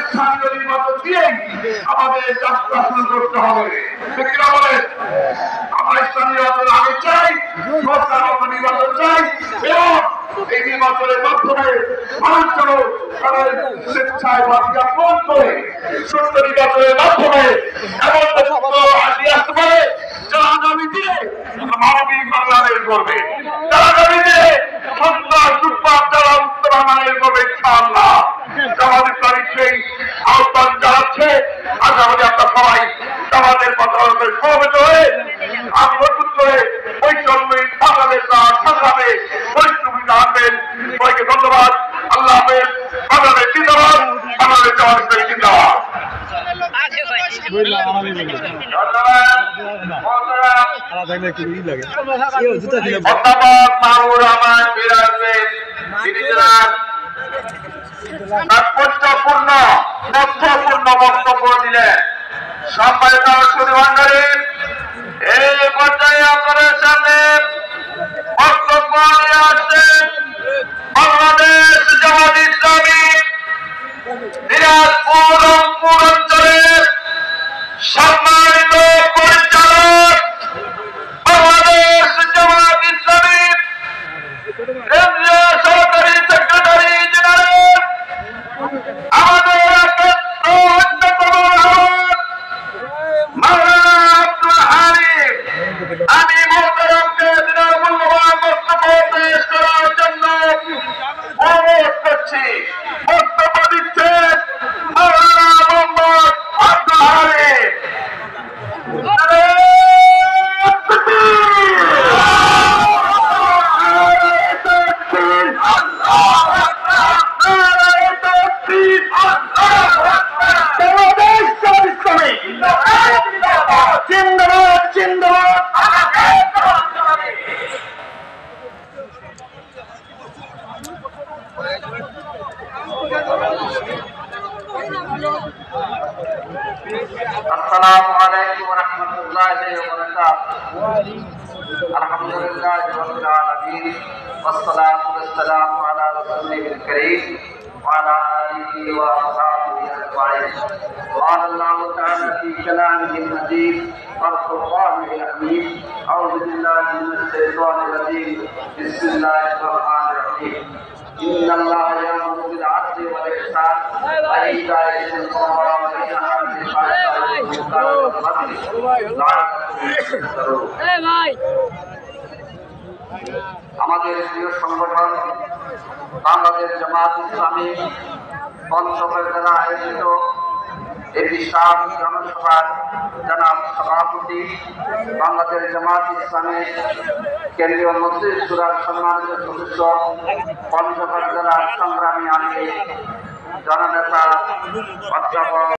স্থানীয় নির্বাচন দিয়েই আমাদের যাত্রা শুরু করতে হবে। বলেন, আমরা স্থানীয় নির্বাচন আগে চাই, নির্বাচন চাই এবং এই নির্বাচনের মাধ্যমে মানুষ যেন তাদের স্বেচ্ছায় জ্ঞাপন করে সুস্থ নির্বাচনের মাধ্যমে এমন আসতে পারে যারা আগামী দিনে মানবিক বাংলাদেশ করবে, যারা আগামী দিনে সন্ত্রাস লুটপাট যারা উত্তর বাংলাদেশ করবে ইনশাআল্লাহ। আমাদের তারিখ সেই আহ্বান জানাচ্ছে। আগামী আপনার সবাই আমাদের কথা সমবেত হয়ে মজবুত করে বৈষম্যহীন বাংলাদেশ সংগ্রামে বৈষ্ণবীতে আনবেন। সবাইকে ধন্যবাদ। আল্লাহ হাফেজ। বাংলাদেশ জিন্দাবাদ। বাংলাদেশ জামাত জিন্দাবাদ। অধ্যাপক মাহবুব রহমান বিরাজের তাৎপর্যপূর্ণ তথ্যপূর্ণ বক্তব্য দিলেন। সম্মানিত সুধীমণ্ডলী, এই পর্যায়ে আপনাদের সামনে বক্তব্য নিয়ে আসছেন বাংলাদেশ জামাত ইসলামী দিনাজপুর রংপুর অঞ্চলের সম্মানিত পরিচালক, বাংলাদেশ জামাত ইসলামী কেন্দ্রীয় সহকারী সেক্রেটারি জেনারেল, আমাদের অন্যতম মাওলানা আব্দুল হালিম। আমি মোহতারামকে দিনের মূল্যবান বক্তব্য পেশ করার জন্য অনুরোধ করছি। বক্তব্য দিচ্ছেন মাওলানা মোহাম্মদ আব্দুল হালিম। জিন্দাবাদ জিন্দাবাদ। আসসালামু আলাইকুম ওয়া রাহমাতুল্লাহি ওয়া বারাকাতুহু। আলহামদুলিল্লাহি রাব্বিল আলামিন ওয়াসসালাতু ওয়াসসালামু আলা রাসূলিল কারীম ওয়া আলা আলিহি ওয়া আসহাবিহি আজমাইন। قال الله تعالى في كلامه المجيد والفرقانه الحميد. أعوذ بالله من الشيطان الرجيم. بسم الله الرحمن الرحيم. إن الله يأمر بالعدل والإحسان وإيتاء ذي القربى وينهى عن الفحشاء والمنكر والبغي لعلكم تذكرون. আমাদের প্রিয় সংগঠন বাংলাদেশ জামাত ইসলামী পঞ্চগড় জেলা আয়োজিত এই বিশাল জনসভার জনাব সভাপতি, বাংলাদেশ জামাত ইসলামী কেন্দ্রীয় মজলিস শুরার সম্মানিত সদস্য, পঞ্চগড় জেলার সংগ্রামী আলী জননেতা অধ্যাপক